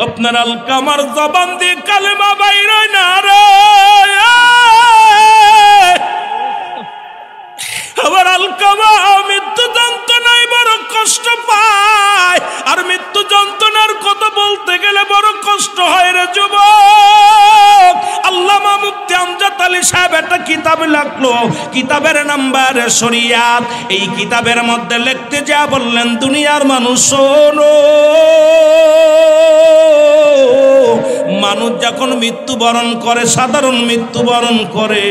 আপনার আলকামার জবান দিয়ে কালেমা বাইর হয় না রে। আবার আলকামা মৃত্যু যন্ত্রণায় বড় কষ্ট পায়, আর মৃত্যু যন্ত্রণার কথা বলতে গেলে বড় কষ্ট হয় রে যুবক। আল্লামা মুফতি আমজাদ আলী সাহেব একটা কিতাব লিখলো, কিতাবের নাম্বার শরিয়াত। এই কিতাবের মধ্যে লিখতে যা বললেন, দুনিয়ার মানুষ শোনো, মানুষ যখন মৃত্যুবরণ করে, সাধারণ মৃত্যুবরণ করে,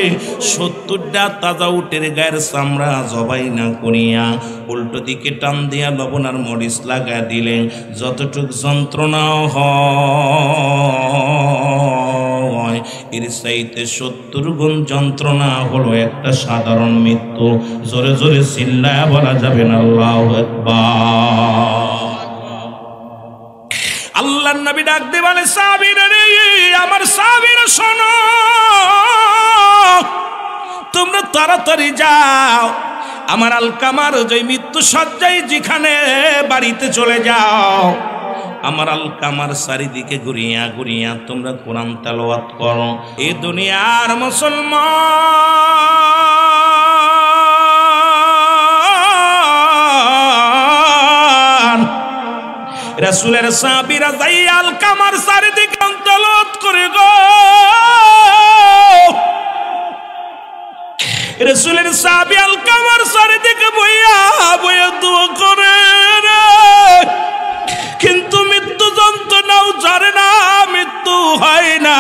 70টা তাজা উটের গায়ের চামড়া জবাই না করিয়া উল্টো দিকে টান দিয়া লবণ আর মরিচ লাগা দিলে যতটুক যন্ত্রণা হয়, এর চাইতে 70 গুণ যন্ত্রণা হলো একটা সাধারণ মৃত্যু। জোরে জোরে চিল্লায়া বলা যাবে না আল্লাহু আকবার। আল্লাহর নবী ডাক দিয়ে বলে, সাহাবীরা রে, আমার সাহাবীরা শোনো, তোমরা তাড়াতাড়ি যাও, আমার আলকামার যে মৃত্যু সজ্জায় যেখানে বাড়িতে চলে যাও, আমার আলকামার চারিদিকে ঘুরিয়া ঘুরিয়া তোমরা কোরআন তেলাওয়াত করো। এই দুনিয়ার মুসলমান রাসূলের সাহাবীরা যাই আলকামার চারিদিকে তেলাওয়াত করে গো। রাসূলের সাহাবী আলকামার চারিদিকে বইয়া বইয়া দোয়া করে রে, কিন্তু মৃত্যু যন্ত্রণাও জানে না, মৃত্যু হয় না।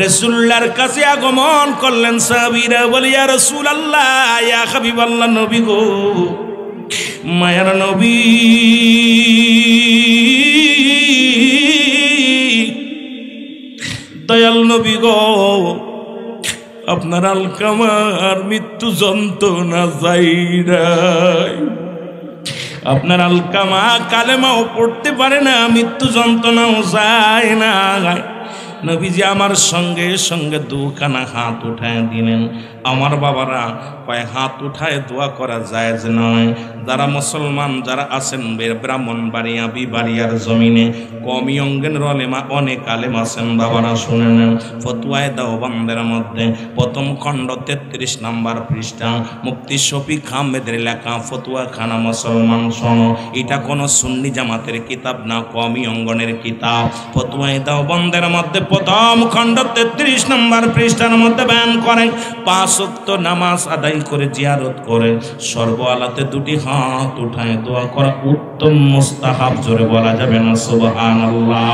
রাসূলুল্লাহর কাছে আগমন করলেন সাহাবীরা, বলে ইয়া রাসূলুল্লাহ, ইয়া হাবিবাল্লাহ, নবী গো, মায়ার নবী, দয়াল নবী গো, আপনার আলকামার মৃত্যু যন্ত্রণা যাই নাই, আপনার আলকামা কালেমাও পড়তে পারে না, মৃত্যু যন্ত্রণাও যায় না। নবীজি আমার সঙ্গে সঙ্গে দুখানা হাত উঠায় দিলেন। আমার বাবারা, কয় হাত উঠায় দোয়া করা জায়েজ নয়। যারা মুসলমান যারা আছেন ব্রাহ্মণবাড়িয়া বিবাড়িয়ার জমিনে, কমি অঙ্গের আলেমা অনেক আলেম আছেন বাবারা, শুনে নেন। ফতোয়ায়ে দেওবন্দের মধ্যে প্রথম খণ্ড 33 নম্বর পৃষ্ঠা, মুফতি শফিক আহমেদের লেখা ফতোয়াখানা। মুসলমান শোনো, এটা কোনো সুন্নি জামাতের কিতাব না, কমি অঙ্গনের কিতাব। ফতোয়ায়ে দেওবন্দের মধ্যে প্রথম খণ্ড 33 নম্বর পৃষ্ঠার মধ্যে বয়ান করেন, 5 ওয়াক্ত নামাজ আদায় করে জিয়ারত করে সর্ব আলাতে 2টি হাত উঠায় দোয়া করা উত্তম মুস্তাহাব। জোরে বলা যাবে না সুবহানাল্লাহ।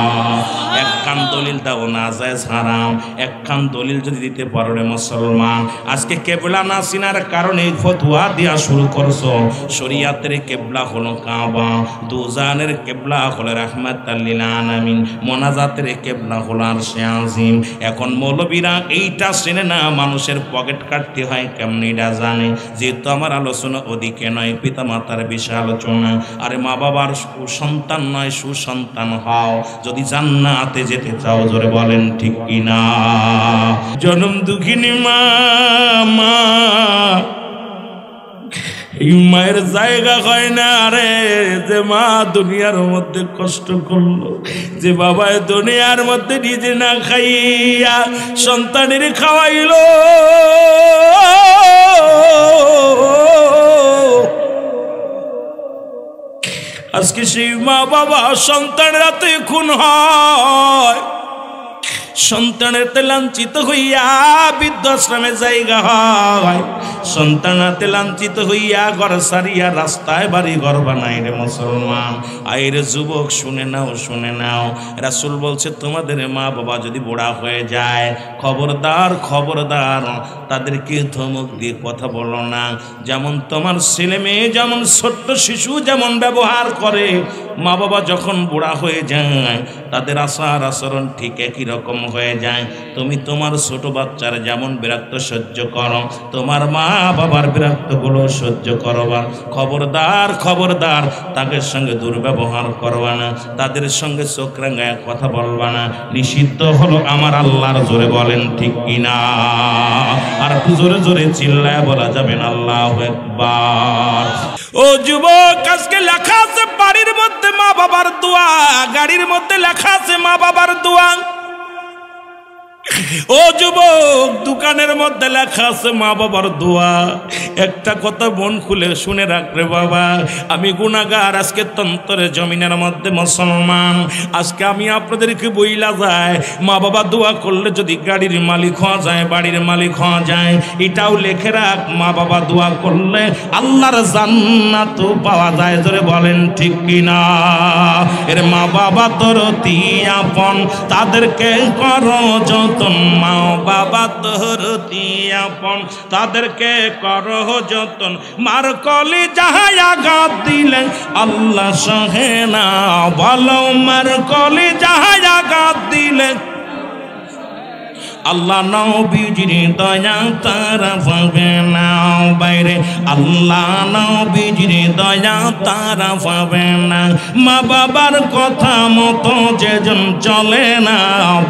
এক কান দলিল দাও না জায়েজ হারাম, এক কান দলিল যদি দিতে পারো রে মুসলমান। আজকে কিবলা না চিনার কারণে ফতোয়া দিয়া শুরু করছো। শরীয়তের কিবলা হলো কাবা, দুজানের কিবলা হলো রাহমাতাল লিল আলামিন, মোনাজাতের কিবলা হলো আরশে আজিম। এখন মৌলবীরা এইটা চেনে না, মানুষের পকেট কাটতে হয় কেমনি এটা জানে। যেহেতু আমার আলোচনা ওদিকে নয়, পিতা মাতার বিষয় আলোচনা। আরে মা বাবার সন্তান নয়, সুসন্তান হও যদি জান্নাতে যেতে চাও। জোরে বলেন ঠিক কিনা? জনম দুঃখিনী মা, মা এই মায়ের জায়গা হয় না রে, যে মা দুনিয়ার মধ্যে কষ্ট করলো, যে বাবা দুনিয়ার মধ্যে নিজে না খাইয়া সন্তানের খাওয়াইলো। আজকে সেই মা বাবা সন্তানের হাতে খুন হয়, সন্তানের লাঞ্ছিত হইয়া বৃদ্ধাশ্রমে জায়গা হয়, সন্তান হাতে লাঞ্ছিত হইয়া ঘর সারিয়া রাস্তায় বাড়ি ঘর বানাই রে মুসলমান। আইরে যুবক শুনে নাও, শুনে নাও, রাসূল বলছে তোমাদের মা বাবা যদি বুড়া হয়ে যায়, খবরদার খবরদার তাদেরকে ধমক দিয়ে কথা বলো না। যেমন তোমার ছেলে মেয়ে যেমন ছোট্ট শিশু যেমন ব্যবহার করে, মা বাবা যখন বুড়া হয়ে যায় তাদের আচার আচরণ ঠিক একই রকম হয়ে যায়। তুমি তোমার ছোট বাচ্চার যেমন বিরক্ত সহ্য করো, তোমার মা বাবার বিরক্তগুলো সহ্য করবা। খবরদার খবরদার তাদের সঙ্গে দুর্ব্যবহার করবা না, তাদের সঙ্গে চোখ রাঙায় কথা বলবা না, নিষিদ্ধ হলো আমার আল্লাহর। জোরে বলেন ঠিক কিনা? আর একটু জোরে জোরে চিল্লায় বলা যাবে না আল্লাহু আকবার। ও যুবক, আজকে লেখা আছে বাড়ির মধ্যে মা বাবার দোয়া গাড়ির মধ্যে লেখা আছে মা বাবার দোয়া। ও যুবক, দোকানের মধ্যে লেখা আছে মা বাবার দোয়া। একটা কথা মন খুলে শুনে রাখরে বাবা, আমি গুনাহগার, আজকে তন্তরে জমিনের মধ্যে মুসলমান। আজকে আমি আপনাদেরকে বইলা যায়, মা বাবা দোয়া করলে যদি গাড়ির মালিক হওয়া যায়, বাড়ির মালিক হওয়া যায়, এটাও লেখে রাখ, মা বাবা দোয়া করলে আল্লাহর জান্নাত পাওয়া যায়। জোরে বলেন ঠিক কিনা? এর মা বাবা তোর অতি আপন, তাদেরকে করো যতন। মা বাবা তোর অতি আপন, তাদেরকে করো যতন। মার কলি যাহাই আঘাত দিলে আল্লাহ সহে না, বলো মার কলি যাহাই আঘাত দিলে আল্লাহ নবীজির দয়া তারা পাবে না। বাইরে আল্লাহ নবীজির দয়া তারা পাবে না। মা বাবার কথা মতো যেজন চলে না,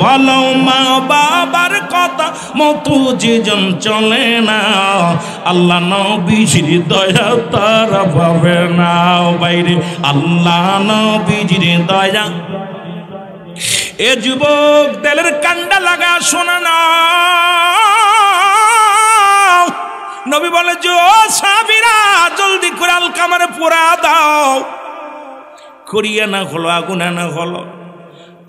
বলো মা বাবার কথা মতো যেজন চলে না, আল্লাহ নবীজির দয়া তারা পাবে না। বাইরে আল্লাহ নবীজির দয়া। এ যুবক, তেলের কান্ডা লাগা শোনা না। নবী বলে যে ও সাহাবীরা, জলদি করে আলকামারে পোড়া দাও। করিয়া না হলো, আগুনে না হলো।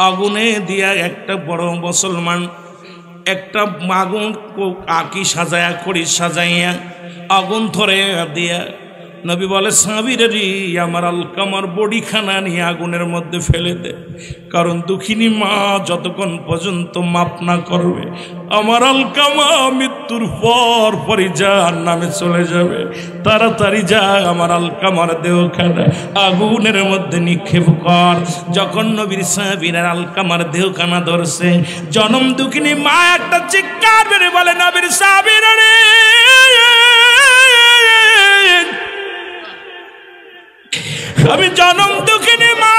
আগুনে দিয়া একটা বড় মুসলমান একটা আগুন আঁকি সাজায়া, খড়ি সাজাইয়া আগুন ধরে দিয়া নবী বলে সাহাবীরা, আমার আলকামার বডিখানা নিয়ে আগুনের মধ্যে ফেলে দে, কারণ দুঃখিনী মা যতক্ষণ পর্যন্ত মাপ না করবে আমার আলকামা মৃত্যুর পর পরই জাহান্নামে চলে যাবে। তাড়াতাড়ি যা, আমার আলকামার দেহখানা আগুনের মধ্যে নিক্ষেপ কর। যখন নবীর সাহাবীরা আলকামার দেহখানা ধরছে, জনম দুঃখিনী মা একটা চিৎকার মেরে বলে, নবীর সাহাবীরা রে, আমি জনম দুঃখিনী মা,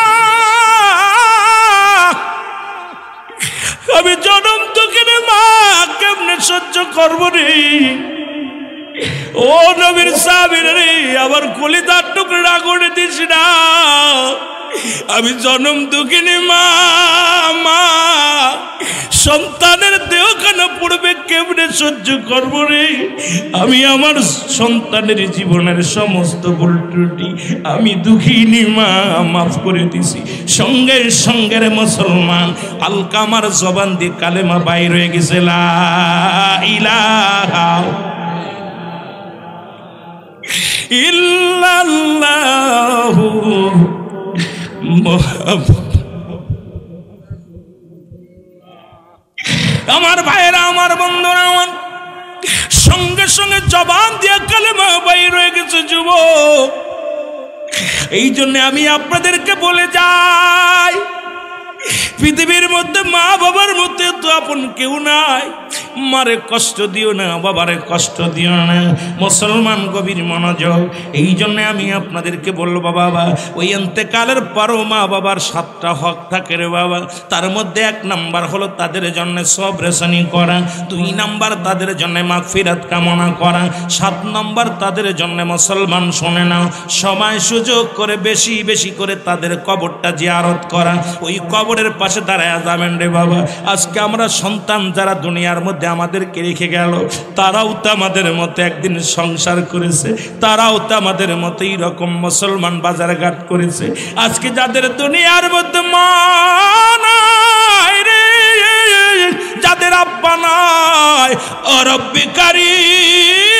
আমি জনম দুঃখিনী মা, কেমনে সহ্য করবো রে? ও নবীর সাহাবীরা রে, আমার কলিজার টুকরা করে দিস না। আমি জনম দুঃখিনী মা, মা সন্তানের দেহখানা পড়বে, কেমনে সহ্য করবো রে? আমি আমার সন্তানের জীবনের সমস্ত ভুল ত্রুটি আমি দুঃখিনী মা মাফ করে দিছি। সঙ্গে সঙ্গে মুসলমান আলকামার জবান দিয়ে কালেমা বাইর হয়ে গেছে, লা ইলাহা ইল্লাল্লাহু মুহাম্মাদ। আমার ভাইয়েরা, আমার বন্ধুরা, আমার সঙ্গে সঙ্গে জবান দিয়ে কালেমা বাইর হয়ে গেছে যুবক। এই জন্য আমি আপনাদেরকে বলে যাই, পৃথিবীর মধ্যে মা বাবার মধ্যে তো আপন কেউ নাই। মারে কষ্ট দিও না, বাবারে কষ্ট দিও না। মুসলমান গভীর মনোযোগ। এই জন্য আমি আপনাদেরকে বলবো বাবা, ওই ইন্তেকালের পরও মা বাবার 7টা হক থাকে রে বাবা। তার মধ্যে 1 নাম্বার হলো তাদের জন্য সবরেশানি করা, 2 নাম্বার তাদের জন্য মাগফিরাত কামনা করা, 7 নাম্বার তাদের জন্য মুসলমান শুনে নাও, সময় সুযোগ করে বেশি বেশি করে তাদের কবরটা জিয়ারত করা। ওই কবরের পাশে দাঁড়ায় যাবেন রে বাবা। আজকে আমরা সন্তান যারা দুনিয়ার মধ্যে আমাদেরকে রেখে গেল, তারাও তো আমাদের মতো একদিন সংসার করেছে, তারাও তো আমাদের মতো এইরকম মুসলমান বাজার ঘাট করেছে। আজকে যাদের দুনিয়ার মধ্যে মা নাই রে, যাদের আব্বা নাই, ও রব্বি কারীম,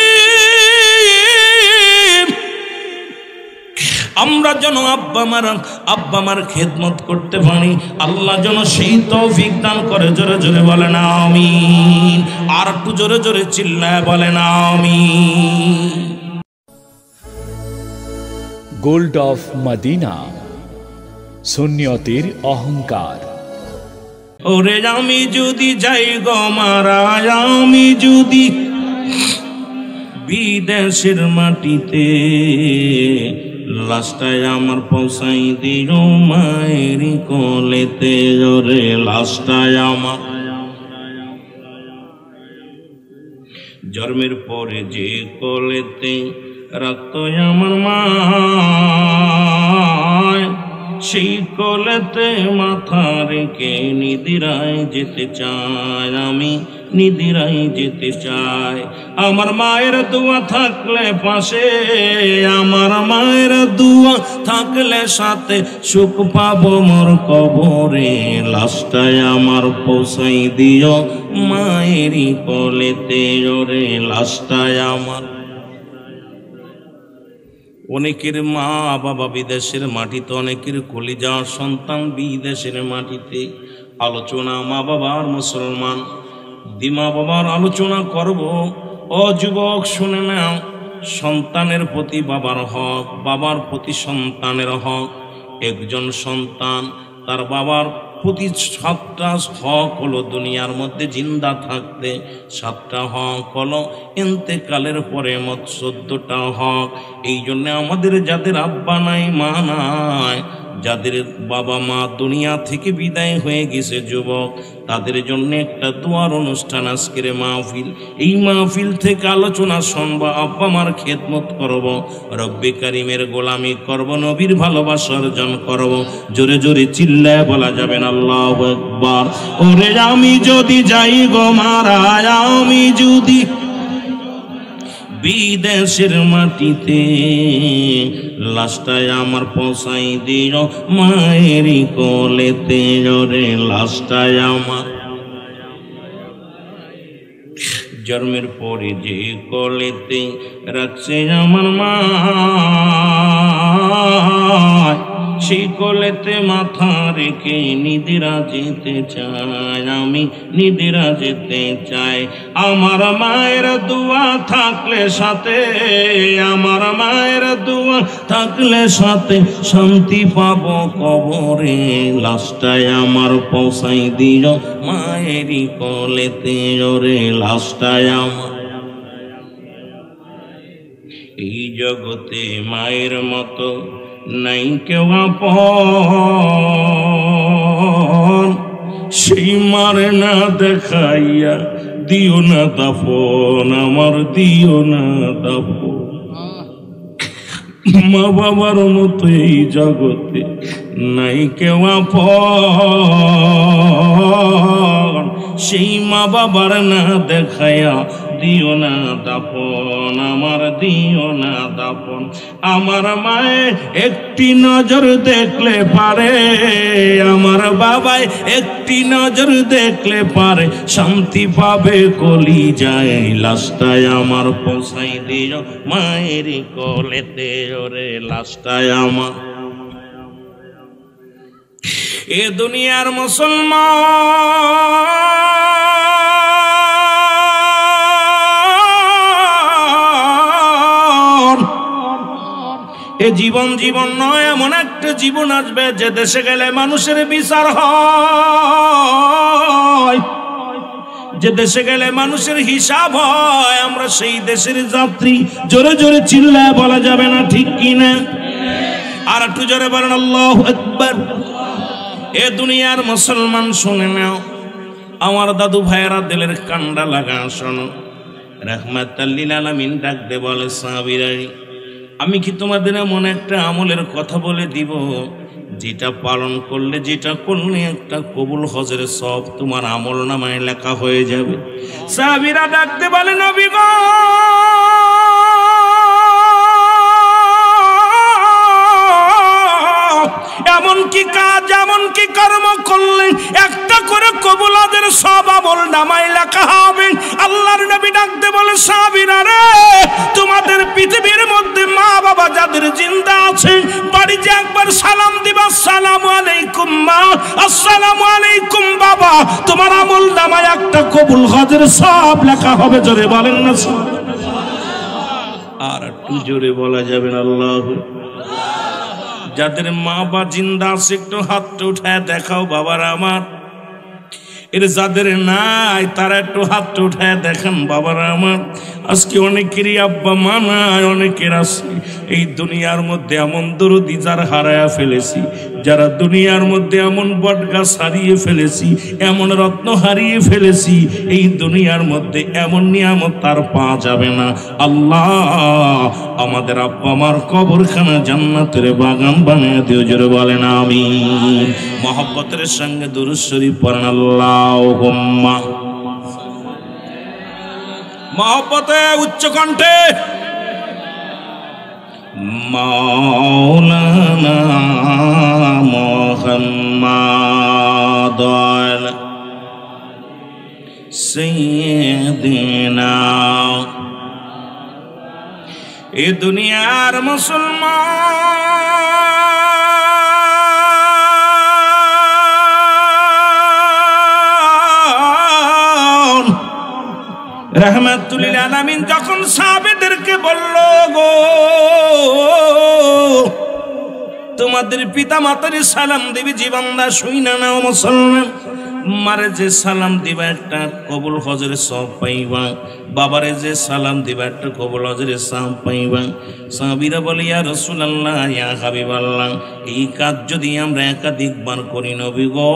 আমরা যেন আব্বা মার খেদমত করতে পারি, আল্লাহ যেন সেই তৌফিক দান করে। জোরে জোরে বলেন আমিন। আর একটু জোরে জোরে চিল্লায় বলেন আমিন। গোল্ড অফ মদিনা, সুন্নিয়তের অহংকার। ওরে আমি যদি যাই গো মারা, আমি যদি বিদেশের মাটিতে, লাস্টায় আমার পৌঁছাই দিও মায়ের কোলেতে। ওরে লাস্টায় আমার জন্মের পরে যে কোলেতে রাখতো আমার মা, সেই কোলেতে মাথা রেখে নিদিরায় যেতে চাই, আমি নিদিরায় যেতে চাই। আমার মায়ের দোয়া থাকলে পাশে, আমার মায়ের দোয়া থাকলে সাথে, সুখ পাবো মোর কবরে, লাশটায় আমার পৌঁছাই দিও মায়েরই কোলেতে ওরে, লাশটায় আমার। অনেকের মা বাবা বিদেশের মাটিতে, অনেকের কলিজার সন্তান বিদেশের মাটিতে। আলোচনা মা বাবার, মুসলমান দিমা বাবার আলোচনা করব। ও যুবক শুনে নাও, সন্তানের প্রতি বাবার হক, বাবার প্রতি সন্তানের হক। একজন সন্তান তার বাবার প্রতি 7টা হক হলো দুনিয়ার মধ্যে জিন্দা থাকতে, 7টা হক হলো ইন্তেকালের পরে মোট 14টা হক। এই জন্য আমাদের যাদের আব্বা নাই মা নাই, যাদের বাবা মা দুনিয়া থেকে বিদায় হয়ে গেছে যুবক, তাদের জন্য একটা দোয়ার অনুষ্ঠান আজকের মাহফিল। এই মাহফিল থেকে আলোচনা শুনবো, আব্বা মার খেদমত করব, রব্বে কারিমের গোলামি করব, নবীর ভালোবাসা অর্জন করব। জোরে জোরে চিল্লায় বলা যাবে না আল্লাহু আকবার। ওরে আমি যদি যাই গো মারা, আমি যদি বিদেশের মাটিতে, লাশটায় আমার পৌঁছাই দিও মায়েরই কোলেতে ওরে, লাশটায় আমার। জন্মের পরে যে কোলেতে রাখছে আমার মা, সেই কোলেতে মাথা রেখে নিদিরা যেতে চাই, আমি নিদিরা যেতে চাই। আমার মায়ের দোয়া থাকলে সাথে, আমার মায়ের দোয়া থাকলে সাথে, শান্তি পাবো কবরে, লাশটায় আমার পৌঁছাই দিও মায়েরই কোলেতে ওরে, লাশটায় আমার। এই জগতে মায়ের মতো নাই কেউ আপন, সেই মারে না দেখাইয়া দিও না দাফন, আমার দিও না দাফন। মা বাবার মতো এই জগতে নাই কেউ আপন, সেই মা বাবার না দেখাইয়া দিও না দাপন, আমার দিও না দাপন। আমার মায়ে একটি নজর দেখলে পারে, আমার বাবাই একটি নজর দেখলে পারে, শান্তি পাবে কলিজায়, লাশটায় আমার পৌঁছাই দিও মায়েরই কোলেতে ওরে, লাশটায় আমার। এ দুনিয়ার মুসলমান, এ জীবন জীবন নয়, এমন একটা জীবন আসবে যে দেশে গেলে মানুষের বিচার হয়, যে দেশে গেলে মানুষের হিসাব হয়। আমরা সেই দেশের যাত্রী। জোরে জোরে চিল্লায় বলা যাবে না, ঠিক কিনা? আর একটু জোরে বলেন আল্লাহু আকবার। এ দুনিয়ার মুসলমান শুনে নাও, আমার দাদু ভাইয়েরা দিলের কান্ডা লাগা শোনো। রাহমাতাল লিল আলামিন ডাকতে বলে, সাহাবীরা আমি কি তোমাদের এমন একটা আমলের কথা বলে দিব, যেটা পালন করলে, যেটা করলে একটা কবুল হজের সব তোমার আমল নামায় লেখা হয়ে যাবে। সাহাবীরা ডাকতে বলে, নবী গো, এমন কি কাজ, এমন কি কর্ম করলে একটা করে কবুল হজের সব আমল নামায় লেখা হবে? আল্লাহর নবী ডাকতে বলে, সাহাবীরা রে, তোমাদের পৃথিবীর মধ্যে মা বাবা যাদের জিন্দা আছে, বাড়িতে একবার সালাম দিবা, আসসালামু আলাইকুম মা, আসসালামু আলাইকুম বাবা, তোমার আমল নামায় একটা কবুল হজের সব লেখা হবে। জোরে বলেন না, আর একটু জোরে বলা যাবে না আল্লাহু। যাদের মা বা জিন্দা আছে একটু হাতটা উঠায় দেখাও বাবারা আমার। এর যাদের নাই তারা একটু হাতটা উঠায় দেখান বাবারা আমার। আজকে অনেকেরই আব্বা মা নাই, অনেকের আছে। এই দুনিয়ার মধ্যে এমন দরদি যার হারায়া ফেলেছি, যারা দুনিয়ার মধ্যে এমন বটগাছ হারিয়ে ফেলেছি, এমন রত্ন হারিয়ে ফেলেছি, এই দুনিয়ার মধ্যে এমন নিয়ামত তার পাওয়া যাবে না। আল্লাহ আমাদের আব্বা আমার কবরখানা জান্নাতের বাগান বানিয়ে দিও, জোরে বলেন আমিন। মহব্বতের সঙ্গে দুরূদ শরীফ পড়েন আল্লাহুম্মা। মহব্বতে উচ্চ কণ্ঠে মাওলানা মুহাম্মাদ সাইয়্যিদিনা। এ দুনিয়ার মুসলমান রাহমাতুল লিল আলামিন যখন সাহাবাদেরকে বলল, গো তোমাদের পিতা মাতার সালাম দিবি, জীবনদা শুইনা নাও মুসলমান। মারে যে সালাম দিবা একটা কবুল হজরে সব পাইবা, বাবারে যে সালাম দিবা একটা কবুল হজরে সব পাইবা। সাহাবীরা বলে, ইয়া রাসূলুল্লাহ, ইয়া হাবিবাল্লাহ, এই কাজ যদি আমরা একাধিকবার করি নবী গো,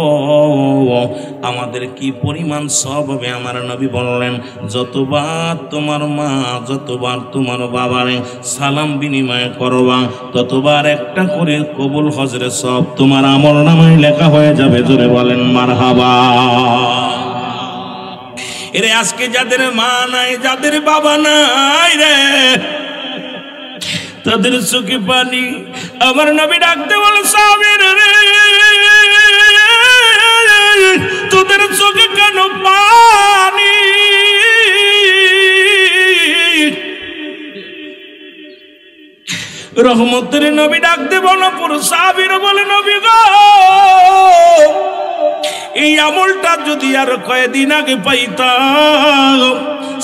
আমাদের কি পরিমাণ সব হবে? আমার নবী বললেন, যতবার তোমার মা, যতবার তোমার বাবারে সালাম বিনিময় করবা, ততবার একটা করে কবুল হজরে সব তোমার আমলনামায় লেখা হয়ে যাবে। জোরে বলেন মারহাবা। এরে আজকে যাদের মা নাই, যাদের বাবা নাই রে, তাদের চোখে পানি। আমার নবী ডাকতে বলে, সাহাবীরা রে, তোদের চোখে কেন পানি? রহমতের নবী ডাকতে বলো, পুরো সাহাবীরা বলে, নবী গো, এই আমলটা যদি আর কয়েকদিন আগে পাইতাম।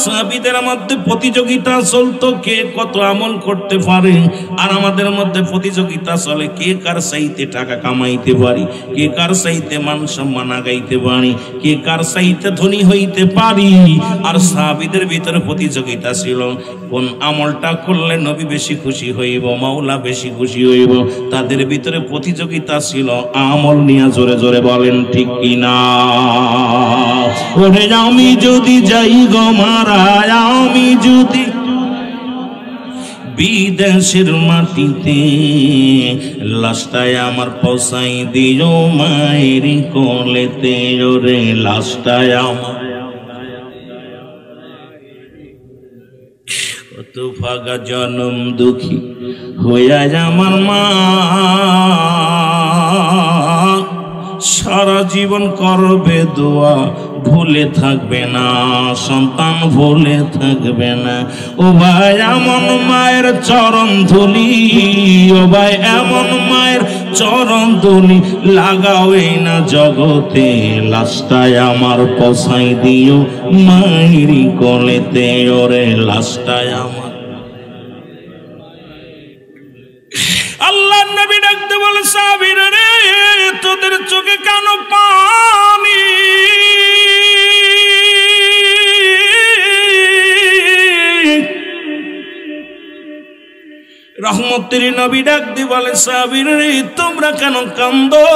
সাহাবীদের মধ্যে প্রতিযোগিতা চলতো, কে কত আমল করতে পারে। আর আমাদের মধ্যে প্রতিযোগিতা চলে, কে কার চাইতে টাকা কামাইতে পারি, কে কার চাইতে মান সম্মান আগাইতে পারি, কে কার চাইতে ধনী হইতে পারি। আর সাহাবীদের ভিতরে প্রতিযোগিতা ছিল, কোন আমলটা করলে নবী বেশি খুশি হইব, মাওলা বেশি খুশি হইব। তাদের ভিতরে প্রতিযোগিতা ছিল আমল নিয়ে। জোরে জোরে বলেন ঠিক কিনা? ওরে আমি যদি যাই গো মারা, আমি যদি বিদেশের মাটিতে, লাশটায় আমার পৌঁছাই দিও মায়ের কোলেতে। ওরে লাশটায় আমার কত ভাগা জনম দুঃখী হইয়া আমার মা, সারা জীবন করবে দোয়া, ভুলে থাকবে না সন্তান, ভুলে থাকবে না। ও ভাই এমন মায়ের চরণ ধুলি, ও ভাই এমন মায়ের চরণ ধুলি লাগাও এই না জগতে। লাশটায় আমার পৌঁছাই দিও মায়েরই কোলেতে। ওরে লাশটায় আমার। আল্লাহ নবী ডাকতে বলে, সাহাবীরা রে, তোদের চোখে কেন পানি? রহমতের নবী ডাকতে বলে, সাহাবীরা রে, তোমরা কেন কান্দো?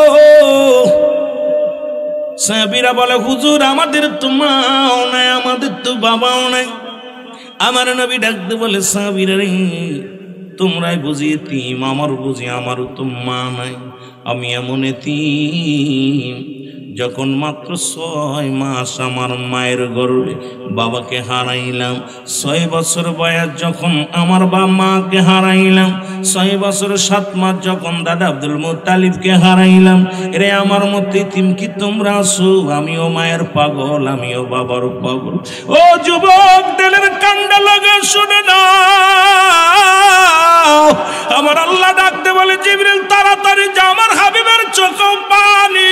সাহাবীরা বলে, হুজুর আমাদের তো মাও নাই, আমাদের তো বাবাও নাই। আমার নবী ডাকতে বলে, সাহাবীরা রে, তোমরাই বুঝি এতিম, আমার বুঝি আমারও তো মা নাই। আমি এমন এতিম, যখন মাত্র 6 মাস আমার মায়ের গর্ভে বাবাকে হারাইলাম। 6 বছর বয়স যখন আমার মাকে হারাইলাম। 6 বছর 7 মাস যখন দাদা আব্দুল মুত্তালিবকে হারাইলাম। এরে আমার মতো এতিম কি তোমরা আছো? আমিও মায়ের পাগল, আমিও বাবার পাগল। ও যুবক, দিলের কান্ডা লাগা শুনে না। আমার আল্লাহ ডাকতে বলে, জিবরিল তাড়াতাড়ি যা, আমার হাবিবের চোখে পানি।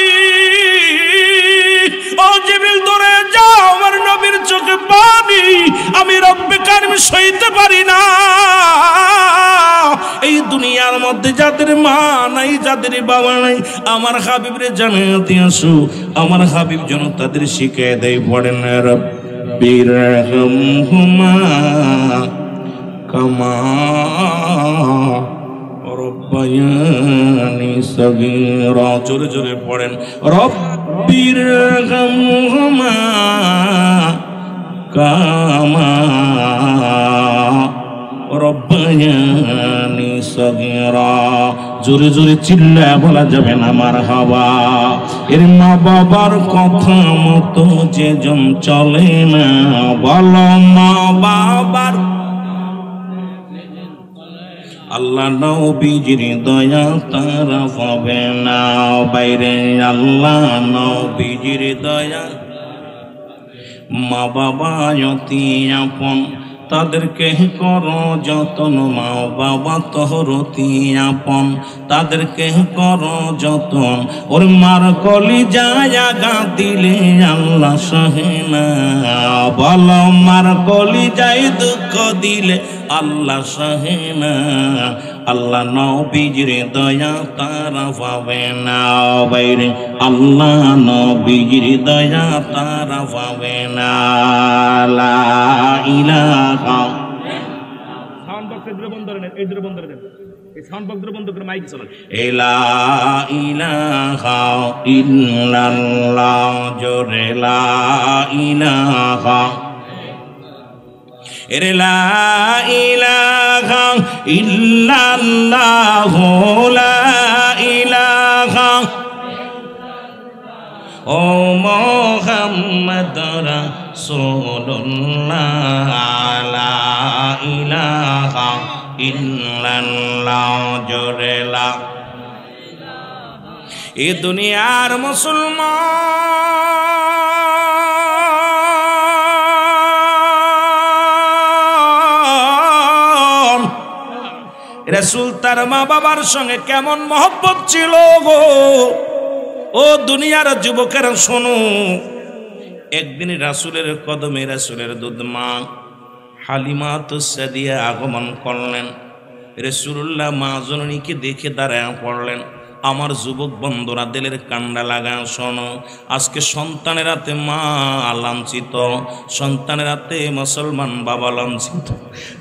ও জিবরিল ধরে যাও, আমার নবীর চোখে পানি। আমি রব্বে কারিম সইতে পারি না। এই দুনিয়ার মধ্যে যাদের মা নাই, যাদের বাবা নাই, আমার হাবিবরে জানাতে আসো। আমার হাবিব যেন তাদের শিখিয়ে দেয়, পড়েন রব রব্বিরহামহুমা কামা রব্বায়ানি সগীরা। জোরে জোরে পড়েন, রব্বিরহামহুমা কামা রব্বায়ানি সগীরা। জোরে জোরে চিল্লায় বলা যাবে না মারহাবা। এর মা বাবার কথা মতো যেজন চলে না, বলো মা বাবার। আল্লাহ নবীজির দয়া তারা পাবে না বাইরে, আল্লাহ নবীজির দয়া। মা বাবা অতি আপন, তাদেরকে করো যতন। মা বাবা তোর অতি আপন, তাদেরকে করো যতন। ওর মার কলি যায় আগা দিলে আল্লাহ সহে না, বলো মার কলি যায় দুঃখ দিলে আল্লাহ সহে না। আল্লাহ নবীজির দয়া তারা পাবে না বাইরে, আল্লাহ নবীজির দয়া তারা পাবে না। লা ইলাহা। সাউন্ড বক্স এর বন্ধ করেন, এই দুটো বন্ধ করেন, এই সাউন্ড বক্স বন্ধ করে মাইক চালান। লা ইলাহা ইল্লাল্লাহ, জোরে লা ইলাহা। এরে লা ইলাহা ইল্লাল্লাহ, লা ইলাহা ও মুহাম্মদ রাসূলুল্লাহ। লা ইলাহা ইল্লাল্লাহ, জোরে লা। এ দুনিয়ার মুসলমান, রাসূল তার মা বাবার সঙ্গে কেমন মহব্বত ছিল গো। ও দুনিয়ার যুবকেরা শোনো, একদিন রাসূলের কদমে রাসূলের দুধ মা হালিমাতুস সাদিয়া আগমন করলেন। রাসূলুল্লাহ মা জননীকে দেখে দাঁড়ায় পড়লেন। আমার যুবক বন্ধুরা দিলের কান্ডা লাগা শোনো, আজকে সন্তানের হাতে মা লাঞ্ছিত, সন্তানের হাতে মুসলমান বাবা লাঞ্ছিত।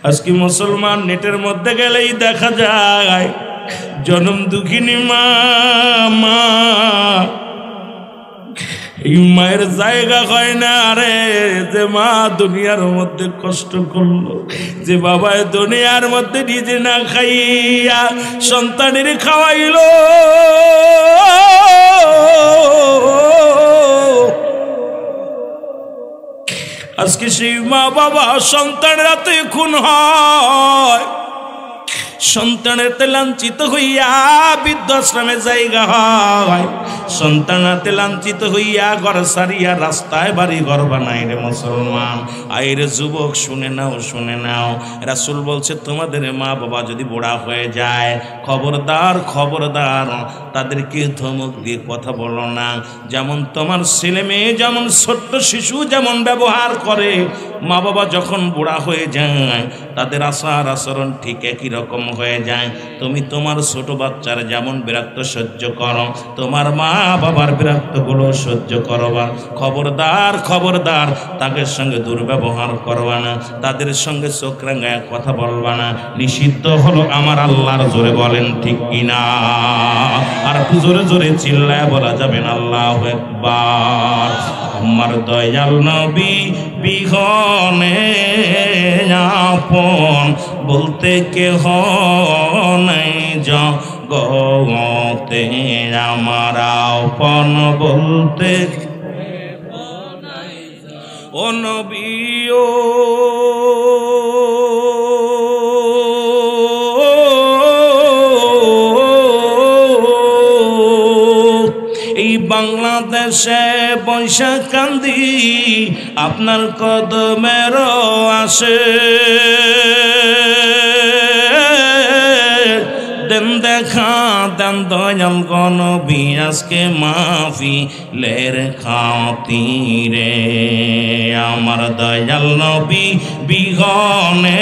আজকে মুসলমান নেটের মধ্যে গেলেই দেখা যায় জনম দুঃখিনী মা। মা এই মায়ের জায়গা হয় না রে, যে মা দুনিয়ার মধ্যে কষ্ট করলো, যে বাবা দুনিয়ার মধ্যে নিজে না খাইয়া সন্তানের খাওয়াইলো। আজকে সেই মা বাবা সন্তানের হাতে খুন হয়, সন্তানের লাঞ্ছিত হইয়া বৃদ্ধাশ্রমে জায়গা হয়, সন্তানাতে লাঞ্ছিত হইয়া ঘর সারিয়া রাস্তায় বাড়ি ঘর বানায় রে মুসলমান। আইরে যুবক শুনে নাও, শুনে নাও, রাসূল বলছে তোমাদের মা বাবা যদি বুড়া হয়ে যায়, খবরদার খবরদার তাদেরকে ধমক দিয়ে কথা বলো না। যেমন তোমার ছেলে মেয়ে যেমন ছোট্ট শিশু যেমন ব্যবহার করে, মা বাবা যখন বুড়া হয়ে যায় তাদের আচার আচরণ ঠিক একই রকম হয়ে যায়। তুমি তোমার ছোট বাচ্চার যেমন বিরক্ত সহ্য করো, তোমার মা বাবার বিরক্ত গুলো সহ্য করবা। খবরদার খবরদার তাদের সঙ্গে দুর্ব্যবহার করবা না, তাদের সঙ্গে চোখ রাঙায় কথা বলবা না, নিষিদ্ধ হলো আমার আল্লাহর। জোরে বলেন ঠিক কিনা? আর একটু জোরে জোরে চিল্লায় বলা যাবেন আল্লাহু আকবার। আমার দয়াল নবী বিহনে আপন বলতে কেহ নাই জগতে, আমার আপন বলতে ও নবী ও এই বাংলাদেশে বৈশাখ কান্দি আপনার কদমের আসে, দেন দেখা দেন দয়াল নবী আজকে মাহফিলের খাতিরে। আমার দয়াল নবী বিহনে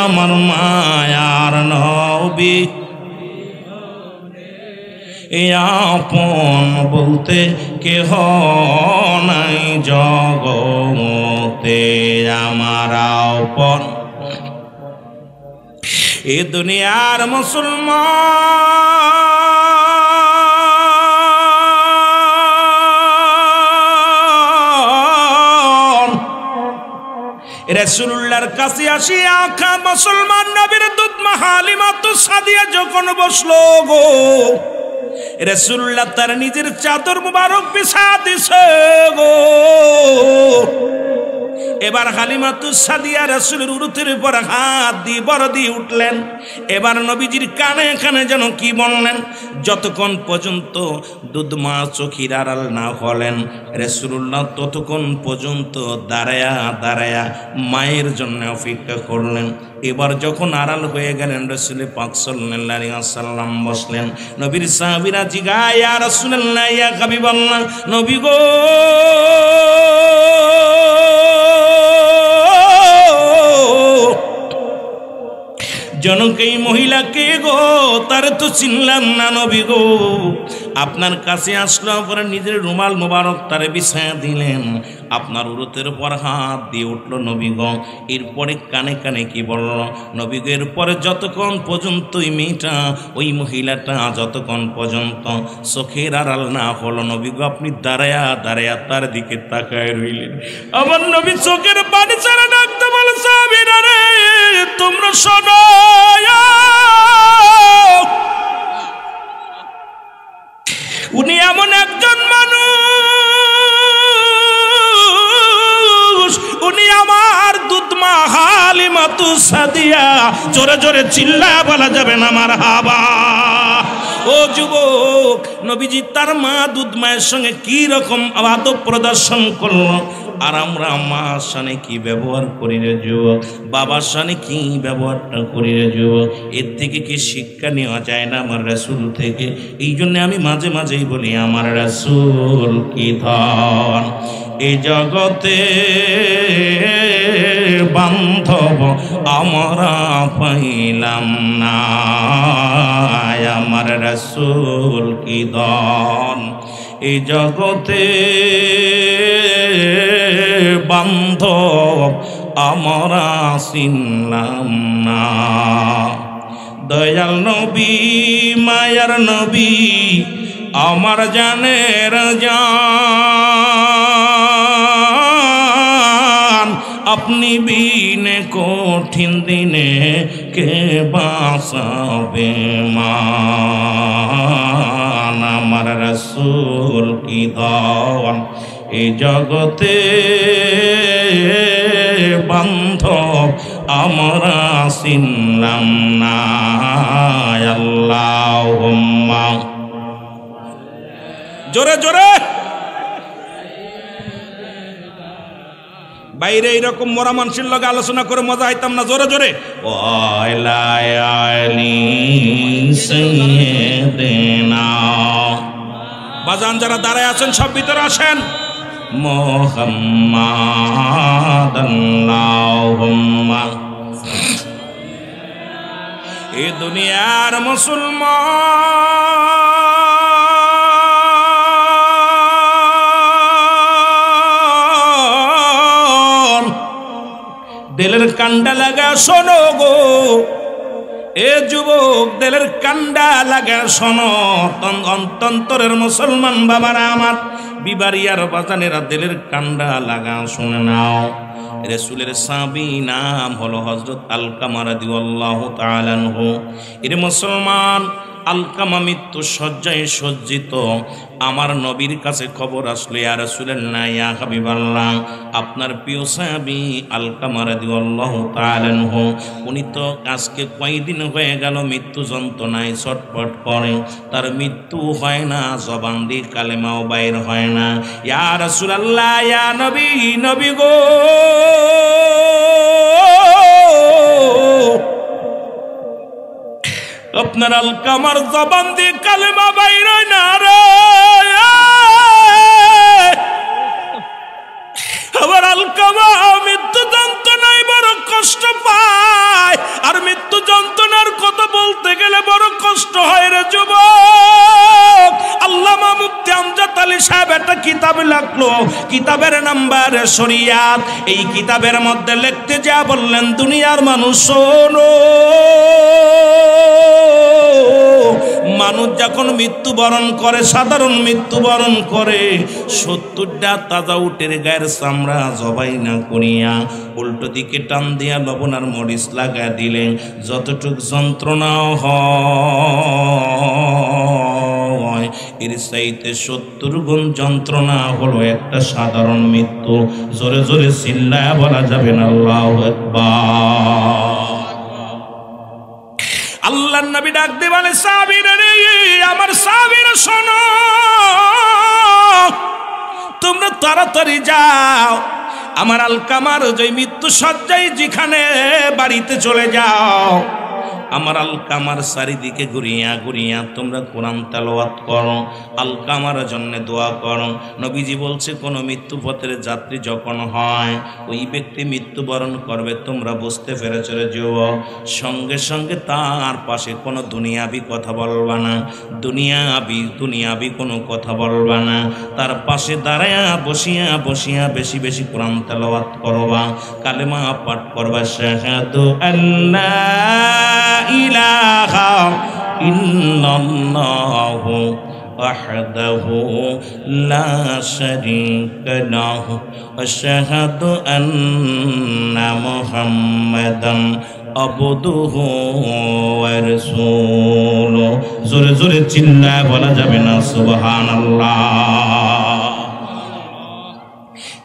আমার মায়ার নবী আপন বলতে কেহ নাই জগতে। হতে আমার আপন এ দুনিয়ার মুসলমান রাসূলুল্লাহর কাছে আসিয়া মুসলমান নবীর দুধ মা হালিমাতুস সাদিয়া যখন বসলো গো রাসূলুল্লাহ তার নিজের চাদর মুবারক বিছায়া দিছে গো এবার হালিমাতুস সাদিয়া রাসূলের উরুতের উপর হাত দিয়ে বড় দিয়ে উঠলেন এবার নবীজির কানে কানে যেন কি বললেন যতক্ষণ পর্যন্ত দুধমা চোখের আড়াল না হলেন রাসূলুল্লাহ ততক্ষণ পর্যন্ত দাঁড়ায়া দাঁড়ায়া মায়ের জন্য অপেক্ষা করলেন এবার যখন আড়াল হয়ে গেলেন রাসূল পাক সাল্লাল্লাহু আলাইহি ওয়াসাল্লাম বসলেন নবীর সাহাবীরা জিগায় ইয়া রাসূলুল্লাহ ইয়া হাবিবাল্লাহ নবী গো জনক এই মহিলা কে গো তার তো চিনলাম না নবী গো আপনার কাছে আসলো পরে নিজের রুমাল মোবারক তারে বিছায়া দিলেন আপনার উরুতের উপর হাত দিয়ে উঠলো নবী গো এরপরে কানে কানে কি বলল নবী গো এরপরে যতক্ষণ পর্যন্ত ওই মেয়েটা ওই মহিলাটা যতক্ষণ পর্যন্ত চোখের আড়াল না হলো নবী গো আপনি দাঁড়ায়া দাঁড়ায়া তার দিকে তাকায় রইলেন আমার নবী চোখের পানি ছাড়া ডাকতে বলে সাহাবীরা রে তোমরা শোনো উনি এমন একজন মানুষ উনি আমার দুধমা হালিমাতুস সাদিয়া জোরে জোরে চিল্লা বলা যাবে না মারহাবা ও যুবক নবীজি তার মা দুধমায়ের সঙ্গে কি রকম আদব প্রদর্শন করলো আর আমরা মার সাথে কি ব্যবহার করি রে যুবক বাবার সাথে কি ব্যবহারটা করি রে যুবক এর থেকে কি শিক্ষা নেওয়া যায় না আমার রাসূল থেকে এই জন্য আমি মাঝে মাঝেই বলি আমার রাসূল কি ধন এই জগতে বান্ধব আমরা পাইলাম না আমার রাসূল কি ধন এই জগতে বান্ধব আমরা চিনলাম না দয়াল নবী মায়ার নবী আমার জানের জান আপনি বিনে কঠিন দিনে কে বাঁচাবে মান আমার রাসূল কি ধন এই জগতে বান্ধব আমরা চিনলাম না আল্লাহুম্মা জোরে জোরে বাইরে এইরকম মরা মানুষের লগে আলোচনা করে মজা হইতাম না জোরে জোরে বাজান যারা দাঁড়ায় আছেন সব ভিতরে আসেন মুহাম্মাদ আল্লাহুম্মা এ দুনিয়ার মুসলমান দিলের কান্ডা লাগা শোনো গো এ যুবক দিলের কান্ডা লাগা শোনো অন্তরের মুসলমান বাবারা আমার বিবারিয়ার বাজানেরা দিলের কান্ডা লাগা শুনে নাও রাসূলের সাহাবী নাম হলো হযরত আলকামা রাদিয়াল্লাহু তাআলা আনহু এর মুসলমান আলকামা মৃত্যু শয্যায় সজ্জিত আমার নবীর কাছে খবর আসলো ইয়া রাসূলুল্লাহ ইয়া হাবিবাল্লাহ আপনার প্রিয় সাহাবী আলকামা রাদিয়াল্লাহু তাআলা আনহু উনি তো আজকে কয়েকদিন হয়ে গেল মৃত্যু যন্ত্রণায় ছটফট করে তার মৃত্যু হয় না জবান দিয়ে কালেমাও বাইর হয় না ইয়া রাসূলুল্লাহ ইয়া নবী নবী গো আপনার আলকামার জবান দিয়ে কালেমা বাইর হয় না রে আবার আলকামা মৃত্যু যন্ত্রণায় বড় কষ্ট পায় আর মৃত্যু যন্ত্রণার কথা বলতে গেলে বড় কষ্ট হয় রে যুবক আল্লামা মুফতি আমজাদ আলী সাহেব একটা কিতাব লিখলো, কিতাবের নাম্বার শরিয়াত। এই কিতাবের মধ্যে লিখতে যা বললেন, দুনিয়ার মানুষ শোনো, মানুষ যখন মৃত্যুবরণ করে, সাধারণ মৃত্যুবরণ করে, 70টা তাজা উটের গায়ের চামড়া জবাই না করিয়া উল্টো দিকে টান দিয়া লবণ আর মরিচ লাগা দিলে যতটুক যন্ত্রণা হয়, এর চাইতে 70 গুণ যন্ত্রণা হলো একটা সাধারণ মৃত্যু। জোরে জোরে চিল্লায়া বলা যাবে না আল্লাহু আকবার। আল্লাহর নবী ডাক দিয়ে বলে, সাহাবীরা রে, আমার সাহাবীরা শোনো, তোমরা তাড়াতাড়ি যাও, আমার আলকামার যে মৃত্যু সজ্জায় যেখানে বাড়িতে চলে যাও, আমার আলকামার চারিদিকে ঘুরিয়া ঘুরিয়া তোমরা কোরআন তেলাওয়াত করো, আলকামার জন্য দোয়া করো। নবীজি বলছে, কোনো মৃত্যুপথের যাত্রী যখন হয়, ওই ব্যক্তি মৃত্যুবরণ করবে, তোমরা বুঝতে পেরেছো যুবক, সঙ্গে সঙ্গে তার পাশে কোনো দুনিয়াবি কথা বলবা না, দুনিয়াবি কোনো কথা বলবা না, তার পাশে দাঁড়ায়া বসিয়া বসিয়া বেশি বেশি কোরআন তেলাওয়াত করবা, কালেমা পাঠ করবা, শাহাদু আল্লাহ ইলাহা ইল্লাল্লাহু ওয়াহদাহু লা শারীকা লাহু আশহাদু আন্না মুহাম্মাদান আবদুহু ওয়া রাসূলুহু। জোরে জোরে চিল্লায় বলা যাবে না সুবহানাল্লাহ।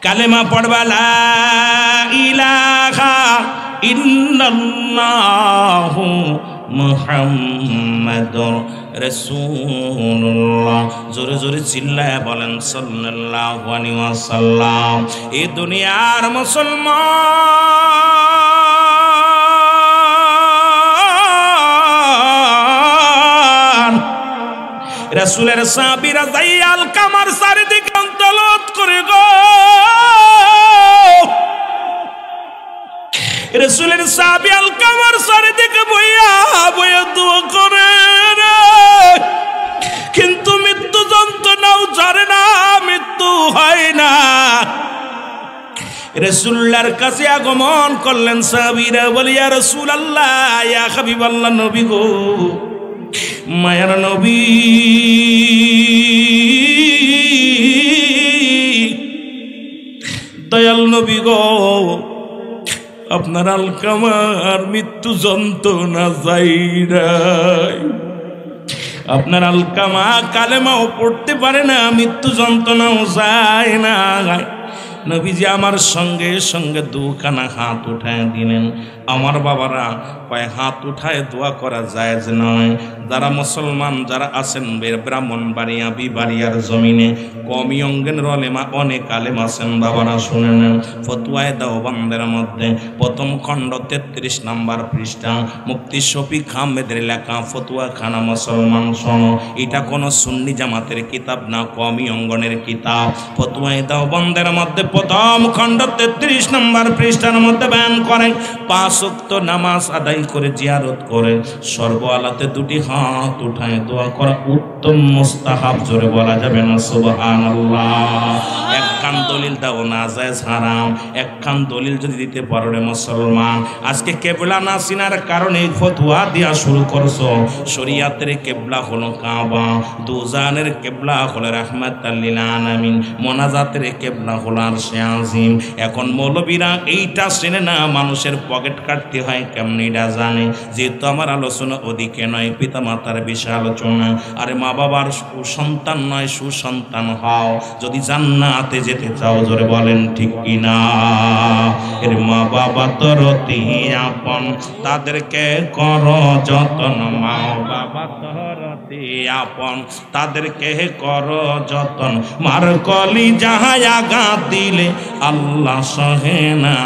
কালেমা পড়বা, লা ইলাহা ইল্লাল্লাহু মুহাম্মাদুর রাসূলুল্লাহ। জোরে জোরে চিল্লায় বলেন সাল্লাল্লাহু আলাইহি ওয়াসাল্লাম। এই দুনিয়ার মুসলমান রাসূলের সাহাবীরা যাইয়াল কামার চারিদিকে অন্তলত করে গো, রাসূলের সাহাবী আলকামার চারিদিকে বইয়া বইয়া দোয়া করে, কিন্তু মৃত্যু যন্ত্রণাও জানে না, মৃত্যু হয় না। রাসূলুল্লাহর কাছে আগমন করলেন সাহাবীরা, বলে, ইয়া রাসূলুল্লাহ, ইয়া হাবিবাল্লাহ, নবী গো, মায়ার নবী, দয়াল নবী গো, আপনার আলকামার মৃত্যু যন্ত্রণা যাই নাই, আপনার আলকামা কালেমাও পড়তে পারে না, মৃত্যু যন্ত্রণাও যায় না। নবীজি আমার সঙ্গে সঙ্গে দুখানা হাত উঠায় দিলেন। আমার বাবারা, কয়েক হাত উঠায় দোয়া করা জায়েজ নয়। যারা মুসলমান যারা আছেন ব্রাহ্মণবাড়িয়া বিবাড়িয়ার জমিনে, কমি অঙ্গের রলেমা অনেক আলেম আছেন বাবারা, শুনে নেন। ফতুয়ায়ে দেওবন্দের মধ্যে প্রথম খণ্ড 33 নম্বর পৃষ্ঠা, মুফতি শফিক আহমেদের লেখা ফতুয়া খানা। মুসলমান শোনো, এটা কোনো সুন্নি জামাতের কিতাব না, কমি অঙ্গনের কিতাব। ফতুয়ায়ে দেওবন্দের মধ্যে প্রথম খণ্ড 33 নম্বর পৃষ্ঠার মধ্যে বয়ান করেন, 5 ওয়াক্ত নামাজ আদায় করে জিয়ারত করে সর্বআলাতে 2টি হাত উঠায় দোয়া করা উত্তম মুস্তাহাব। জোরে বলা যাবে না সুবহানাল্লাহ। একখান দলিল দাও না জায়েজ হারাম, একখান দলিল যদি দিতে পারো রে মুসলমান। আজকে কেবলা না চিনার কারণে ফতোয়া দিয়া শুরু করছো। শরীয়তের কেবলা হলো কাবা, দুজানের কেবলা হলো রাহমাতাল লিল আলামিন, মোনাজাতের কেবলা হলো আরশে আজিম। এখন মৌলবীরা এইটা চেনে না, মানুষের পকেট কাটতে হয় কেমনি এটা জানে। যেহেতু আমার আলোচনা ওদিকে নয়, পিতা মাতার বিষয় আলোচনা। আরে মা বাবার সন্তান নয়, সুসন্তান হও যদি জান্নাতে যেতে চাও। জোরে বলেন ঠিক কিনা? এর মা বাবা তোর অতি আপন, তাদেরকে করো যতন। মা বাবা তোর অতি আপন, তাদেরকে করো যতন। মার কলি যাহাই আঘাত দিলে আল্লাহ সহে না।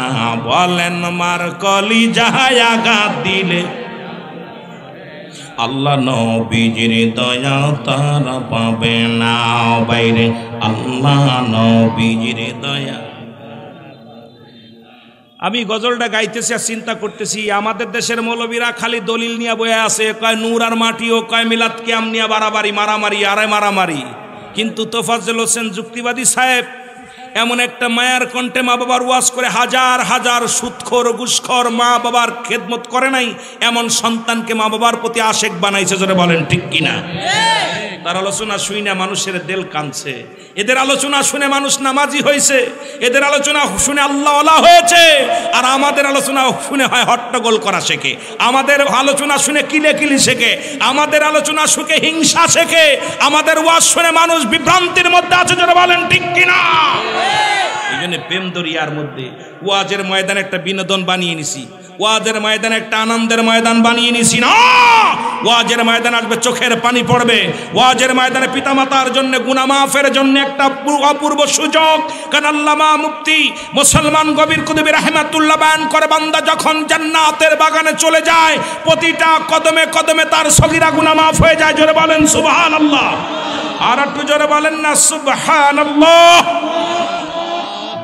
বলেন মার কলি যাহাই আঘাত দিলে আল্লাহ নবীজির দয়া তারা পাবে না। বাইরে আল্লাহ নবীজির দয়া। আমি গজলটা গাইতেছি আর চিন্তা করতেছি, আমাদের দেশের মৌলবীরা খালি দলিল নিয়ে বয়ে আছে। কয় নূর আর মাটি, ও কয় মিলাদ কিয়াম নিয়ে বাড়াবাড়ি, মারামারি, আরে মারামারি। কিন্তু তোফাজ্জল হোসেন যুক্তিবাদী সাহেব এমন একটা মায়ার কণ্ঠে মা বাবার ওয়াজ করে হাজার হাজার সুদখোর ঘুষখোর মা বাবার খেদমত করে নাই এমন সন্তানকে মা বাবার প্রতি আশেক বানাইছে, জোরে বলেন ঠিক কিনা? তার আলোচনা শুনে মানুষের দিল কাঁদছে, এদের আলোচনা শুনে মানুষ নামাজি হয়েছে, এদের আলোচনা শুনে আল্লাহওয়ালা হয়েছে। আর আমাদের আলোচনা শুনে হয় হট্টগোল করা শেখে, আমাদের আলোচনা শুনে কিলে শেখে, আমাদের আলোচনা শুনে হিংসা শেখে, আমাদের ওয়াজ শুনে মানুষ বিভ্রান্তির মধ্যে আছে, যারা বলেন ঠিক কিনা? এই জন্য প্রেম দরিয়ার মধ্যে ওয়াজের ময়দান একটা বিনোদন বানিয়ে নিছি, ওয়াজের ময়দান একটা আনন্দের ময়দান বানিয়ে নিছি না। ওয়াজের ময়দান আসবে চোখের পানি পড়বে, ওয়াজের ময়দানে পিতামাতার জন্য গুনাহ মাফের জন্য একটা অপূর্ব সুযোগ। কারণ আল্লামা মুফতি মুসলমান কবির কুতুবী রাহমাতুল্লাহ বয়ান করে, বান্দা যখন জান্নাতের বাগানে চলে যায় প্রতিটা কদমে কদমে তার সগীরা গুনাহ মাফ হয়ে যায়, জোরে বলেন সুবহানাল্লাহ। আর একটু জোরে বলেন না সুবহানাল্লাহ।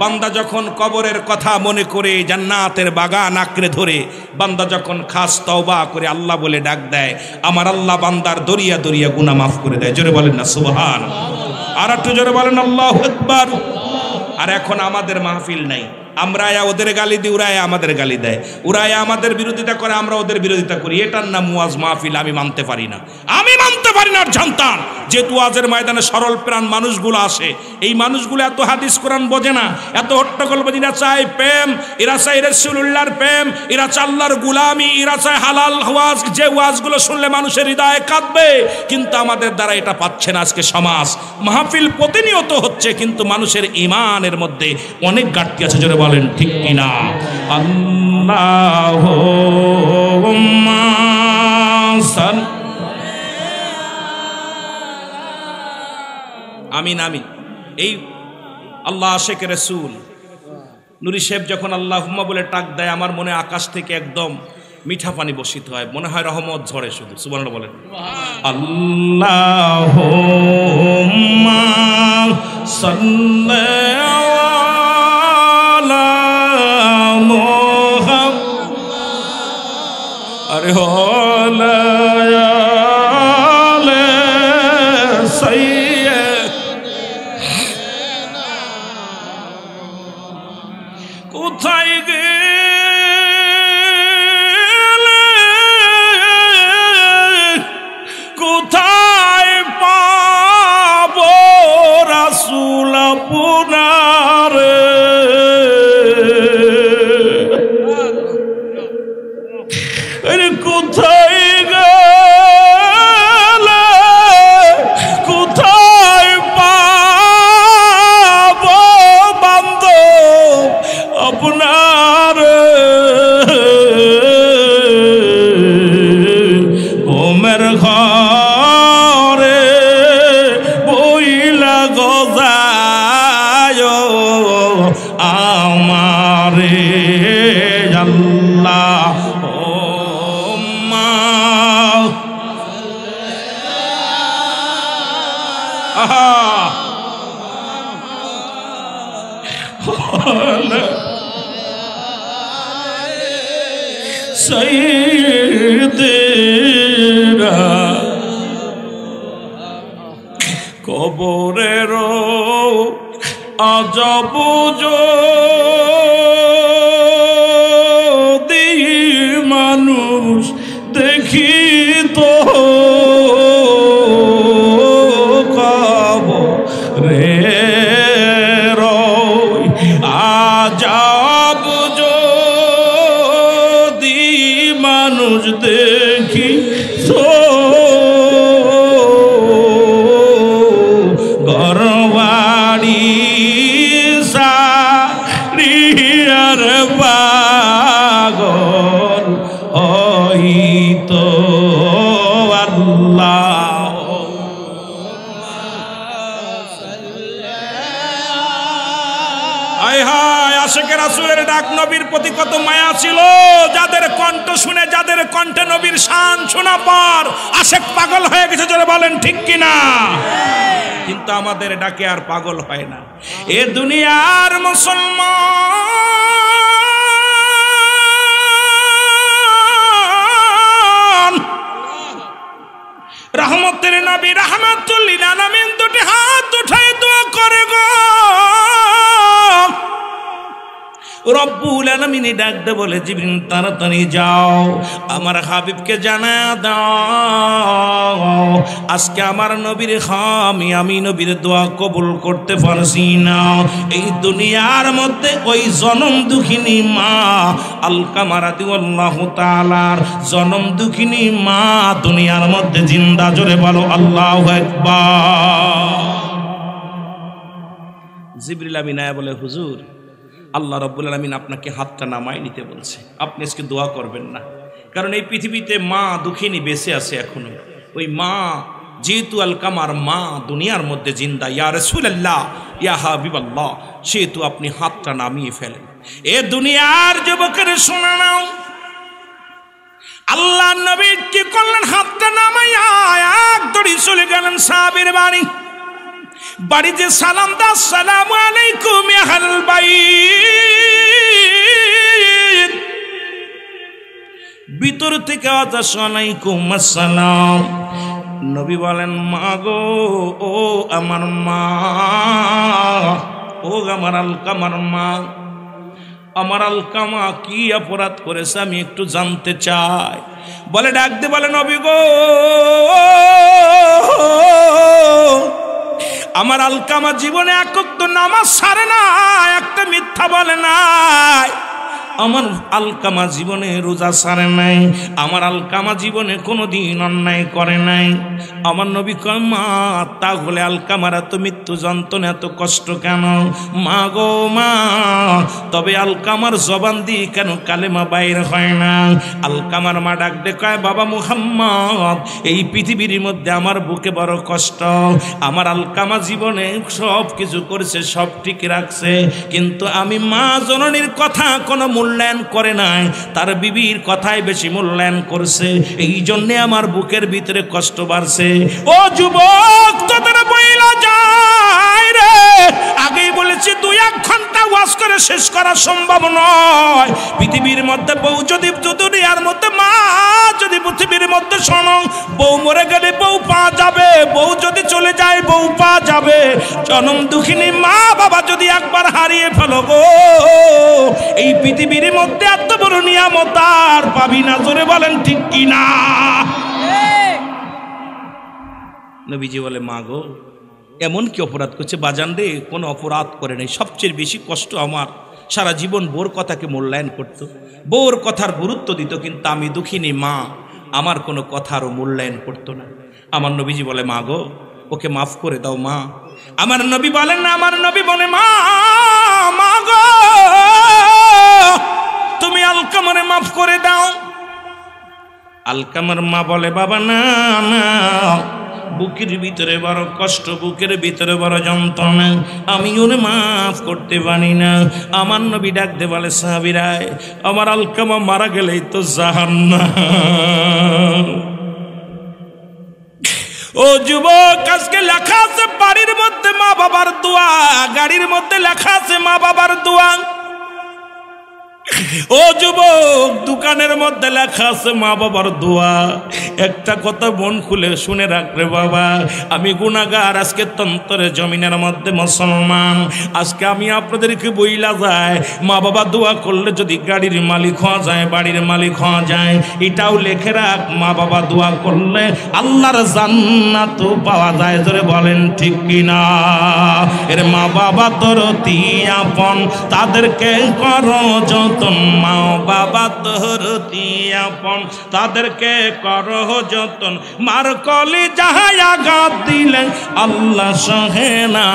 বান্দা যখন কবরের কথা মনে করে জান্নাতের বাগান আঁকড়ে ধরে, বান্দা যখন খাস তওবা করে আল্লাহ বলে ডাক দেয়, আমার আল্লাহ বান্দার দরিয়া দরিয়া গুনাহ মাফ করে দেয়, জোরে বলেন না সুবহানাল্লাহ। আর একটু জোরে বলেন আল্লাহু আকবার। আর এখন আমাদের মাহফিল নাই, আমরা ওদের গালি দিই, ওরা আমাদের গালি দেয়, ওরা আমাদের বিরোধিতা করে, আমরা ওদের বিরোধিতা করি। এটার নাম ওয়াজ মাহফিল আমি মানতে পারি না, আমি মানতে পারি না। জানতাম যেহেতু ওয়াজের ময়দানে সরল প্রাণ মানুষগুলো আসে, এই মানুষগুলো এত হাদিস কোরআন বোঝে না, এত হট্টগোল বোঝে না। চায় প্রেম, এরা চায় রাসূলুল্লাহর প্রেম, এরা চায় আল্লাহর গোলামি, এরা চায় হালাল ওয়াজ, যে ওয়াজগুলো শুনলে মানুষের হৃদয়ে কাঁদবে। কিন্তু আমাদের দ্বারা এটা পাচ্ছে না আজকে সমাজ। মাহফিল প্রতিনিয়ত হচ্ছে কিন্তু মানুষের ঈমানের মধ্যে অনেক ঘাটতি আছে, জোরে বলেন ঠিক কিনা? আল্লাহুম্মা সাল্লি আমিন আমিন। এই আল্লাহ আশেক রাসূল নুরি সাহেব যখন আল্লাহুম্মা বলে টাক দেয়, আমার মনে আকাশ থেকে একদম মিঠা পানি বর্ষিত হয়, মনে হয় রহমত ঝরে শুধু। সুবহানাল্লাহ বলেন। আল্লাহুম্মা সাল্লি আলা মুহাম্মাদ আরে হলা কোথায় গেলে, কোথায় পাবো রাসূল আপনার, কোথায় গেলে, কোথায় পাবো বান্ধব আপনার, ঘুমের ঘরে বইলা গজায় আমারে আল্লাহ সাইয়্যিদিনা। কবরের আজব যদি মানুষ দেখিত, কবরের আজব যদি মানুষ দেখিত, ঘরবাড়ি সারিয়ার পাগল হইত আল্লাহ। হায় হায়, আশেকে রাসূলের ডাক নবীর প্রতি কত মায়া ছিল, যাদের কণ্ঠ শুনে, যাদের কণ্ঠে নবীর শান শোনা পর আশেক পাগল হয়ে গেছে, জোরে বলেন ঠিক কিনা? কিন্তু আমাদের ডাকে আর পাগল হয় না এ দুনিয়ার মুসলমান। রহমতের নবী রাহমাতুল লিল আলামিন দুটি হাত হাত উঠায় দোয়া করে গো রব্বুল আলামিন ডাকতে বলে জিবরিল তাড়াতাড়ি যাও আমার হাবিবকে জানা দাও আজকে আমার নবীর আমি নবীর দোয়া কবুল করতে পারছি না। এই দুনিয়ার মধ্যে ওই জনম দুঃখিনী মা আলকামা রাদিয়াল্লাহু তাআলার জনম দুঃখিনী মা দুনিয়ার মধ্যে জিন্দা। জোরে বলো আল্লাহু আকবার। জিবরিল আমিন আয়া বলে হুজুর আল্লাহ রাব্বুল আলামিন আপনাকে হাতটা নামায় নিতে বলছে, আপনি আজকে দোয়া করবেন না, কারণ এই পৃথিবীতে মা দুঃখিনী বেঁচে আছে এখনো। ওই মা যেহেতু আলকামার মা দুনিয়ার মধ্যে জিন্দা, ইয়া রাসূলুল্লাহ ইয়া হাবিবাল্লাহ, সেহেতু আপনি হাতটা নামিয়ে ফেলেন। এ দুনিয়ার যুবকের শোনা নাও, আল্লাহ নবী কি করলেন? হাতটা নামাইয়া এক দড়ি চলে গেলেন সাহাবীর বাড়ি। বাড়িতে সালাম দা, আসসালামু আলাইকুম ইয়া আহলাল বাইত। ভিতর থেকে আওয়াজ আসে ওয়ালাইকুম আসসালাম। নবী বলেন মা গো, ও আমার মা, ও আমার আলকামার মা, আমার আলকামা কি অপরাধ করেছে আমি একটু জানতে চাই। বলে ডাক দে, বলে নবী গো, আমার আলকামা জীবনে এক ওয়াক্ত নামাজ ছাড়ে না, একটা মিথ্যা বলে নাই। আমার আলকামা জীবনে রোজা ছাড়ে নাই, আমার আলকামা জীবনে কোনোদিন অন্যায় করে নাই। আমার নবী কয় মা, তাহলে আলকামার এত মৃত্যু যন্ত্রণা, এত কষ্ট কেন? মা গো মা, তবে আলকামার জবান দিয়ে কেন কালেমা বাইর হয় না? আলকামার মা ডাক দে কয় বাবা মুহাম্মদ, এই পৃথিবীর মধ্যে আমার বুকে বড় কষ্ট। আমার আলকামা জীবনে সব কিছু করেছে, সব ঠিক রাখছে, কিন্তু আমি মা জননীর কথা কোনো মূল্যায়ন করে নাই, তার বিবির কথাই বেশি মূল্যায়ন করছে। এই জন্যে আমার বুকের ভিতরে কষ্ট বাড়ছে। ও যুবক, তোদের বইলা যায় রে, আগেই বলেছি 2-1 ঘন্টা ওয়াজ করে শেষ করা সম্ভব নয়। পৃথিবীর মধ্যে বউ যদি দুনিয়ার মধ্যে মা যদি পৃথিবীর মধ্যে শোনো, বউ মরে গেলে বউ পাওয়া যাবে, বউ যদি চলে যায় বউ পাওয়া যাবে। জনম দুঃখিনী মা বাবা যদি একবার হারিয়ে ফেলো গো, এই পৃথিবীর মধ্যে এত বড় নিয়ামত আর পাবি না। জোরে বলেন ঠিক কিনা? নবীজি বলে মা গো, এমন কি অপরাধ করছে? বাজান রে, কোনো অপরাধ করে নাই। সবচেয়ে বেশি কষ্ট আমার, সারা জীবন বউর কথাকে মূল্যায়ন করতো, বউর কথার গুরুত্ব দিত, কিন্তু আমি দুঃখিনী মা, আমার কোনো কথারও মূল্যায়ন করতো না। আমার নবীজি বলে মা গো, ওকে মাফ করে দাও মা। আমার নবী বলেন না, আমার নবী বলে মা, মা গো তুমি আলকামারে মাফ করে দাও। আলকামার মা বলে বাবা না না, বুকের ভিতরে বড় কষ্ট, বুকের ভিতরে বড় যন্ত্রণা, আমি ওরে মাফ করতে পারি না। আমার নবী ডাকতে বলে সাহাবীরাই, আমার আলকামা মারা গেলেই তো জাহান্নাম। ও যুবক, আজকে লেখা আছে বাড়ির মধ্যে মা বাবার দোয়া, গাড়ির মধ্যে লেখা আছে মা বাবার দোয়া। ও যুবক, দোকানের মধ্যে লেখা আছে মা বাবার দোয়া। একটা কথা মন খুলে শুনে রাখবে বাবা, আমি গুনাহগার, আজকে তন্তরে জমিনের মধ্যে মুসলমান। আজকে আমি আপনাদেরকে বইলা যায়, মা বাবা দোয়া করলে যদি গাড়ির মালিক হওয়া যায়, বাড়ির মালিক হওয়া যায়, এটাও লেখে রাখ, মা বাবা দোয়া করলে আল্লাহর জান্নাত পাওয়া যায়। জোরে বলেন ঠিক কিনা? এর মা বাবা তোর আপন, তাদেরকে করো যতন, মা বাবা তোর আপন, তাদেরকে করো যতন। মার কলি যাহাই আঘাত দিলে আল্লাহ সহে না,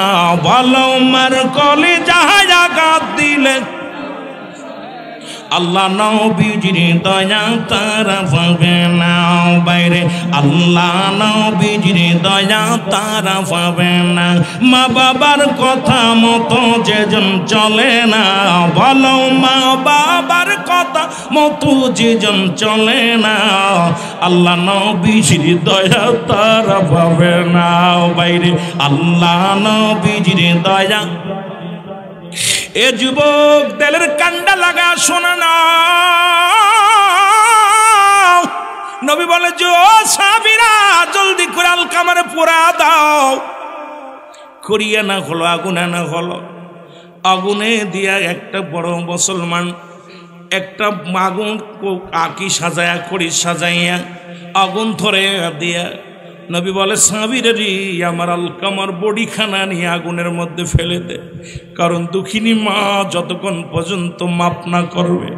বলো মার কলি যাহাই আঘাত দিলে আল্লাহ নবীজির দয়া তারা পাবে না বাইরে, আল্লাহ নবীজির দয়া তারা পাবে না। মা বাবার কথা মতো যেজন চলে না, বলো মা বাবার কথা মতো যেজন চলে না, আল্লাহ নবীজির দয়া তারা পাবে না বাইরে, আল্লাহ নবীজির দয়া। এ যুবক, তেলের কান্ডা লাগা শোনা না। নবী বলে যে ও সাহাবীরা, জলদি করে আলকামারে পোড়া দাও। খড়ি আনা হলো, আগুন আনা হলো। আগুনে দিয়া একটা বড় মুসলমান একটা আগুন আঁকি সাজায়া খড়ি সাজাইয়া আগুন ধরে দিয়া নবী বলে, সাহাবীরা রে, আমার আলকামার বডিখানা নিয়ে আগুনের মধ্যে ফেলে দে, কারণ দুঃখিনী মা যতক্ষণ পর্যন্ত মাপ না করবে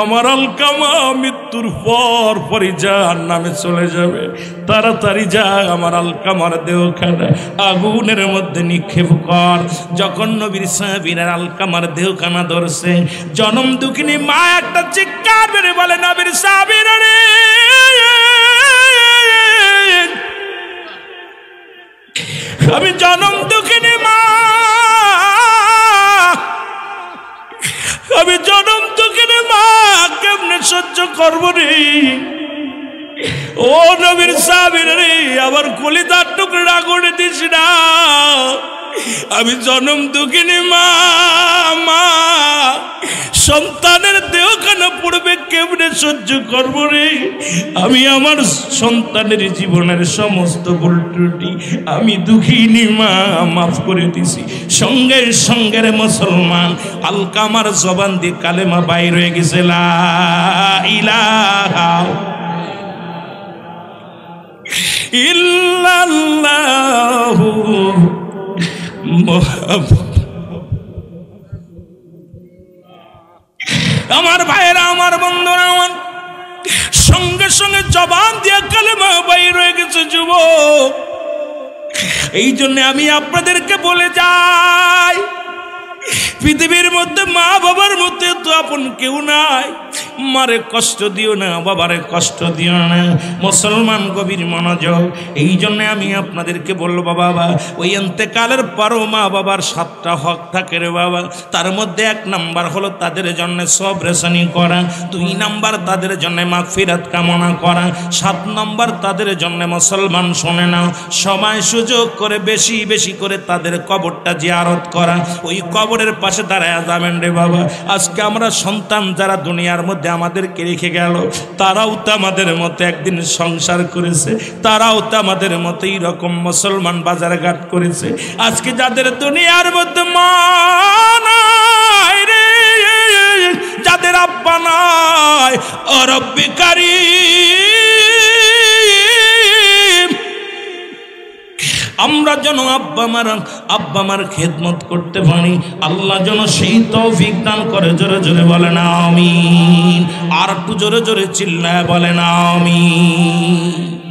আমার আলকামা মৃত্যুর পর পরই জাহান্নামে চলে যাবে। তাড়াতাড়ি যা আমার আলকামার দেহখানা আগুনের মধ্যে নিক্ষেপ কর। যখন নবীর সাহাবীরা আলকামার দেহখানা ধরছে, জনম দুঃখিনী মা একটা চিৎকার মেরে বলে, নবীর সাহাবীরা রে, আমি জনম দুঃখিনী মা, আমি জনম দুঃখিনী মা, কেমনে সহ্য করবো রে? ও নবীর সাহাবীরা রে, আমার কলিজার টুকরা করে দিস না, আমি জনম দুঃখিনী মা, মা সন্তানের দেহখানা পড়বে কেমনে সহ্য করবো রে? আমি আমার সন্তানের জীবনের সমস্ত ভুল ত্রুটি আমি দুঃখিনী মা মাফ করে দিছি। সঙ্গে সঙ্গে মুসলমান আলকামার জবান দিয়ে কালেমা বাইর হয়ে গেছে, লা ইলাহা ইল্লাল্লাহু মুহাম্মাদ। আমার ভাইরা, আমার বন্ধুরা, আমার সঙ্গে সঙ্গে জবান দিয়ে কালেমা বাইর হয়ে গেছে যুবক। এই জন্য আমি আপনাদেরকে বলে যাই, পৃথিবীর মধ্যে মা বাবার মধ্যে তো আপন কেউ নাই। মারে কষ্ট দিও না, বাবারে কষ্ট দিও না। মুসলমান গভীর মনোযোগ। এই জন্য আমি আপনাদেরকে বলবো বাবা, ওই ইন্তেকালের পরও মা বাবার 7টা হক থাকে রে বাবা। তার মধ্যে 1 নাম্বার হলো তাদের জন্য সবরেশানি করা, 2 নাম্বার তাদের জন্য মাগফিরাত কামনা করা, 7 নাম্বার তাদের জন্য মুসলমান শুনে নাও, সময় সুযোগ করে বেশি বেশি করে তাদের কবরটা জিয়ারত করা। ওই কবরের পাশে দাঁড়ায় যাবেন রে বাবা। আজকে আমরা সন্তান যারা দুনিয়ার মধ্যে আমাদেরকে রেখে গেল, তারাও তো আমাদের মতো একদিন সংসার করেছে, তারাও তো আমাদের মতো এইরকম মুসলমান বাজার ঘাট করেছে। আজকে যাদের দুনিয়ার মধ্যে মা নাই রে, যাদের আব্বা নাই, ও রব্বি কারীম, আমরা যেন আব্বা মার খেদমত করতে পারি, আল্লাহ যেন সেই তৌফিক দান করে। জোরে জোরে বলেন আমিন। আর একটু জোরে জোরে চিল্লায় বলেন আমিন।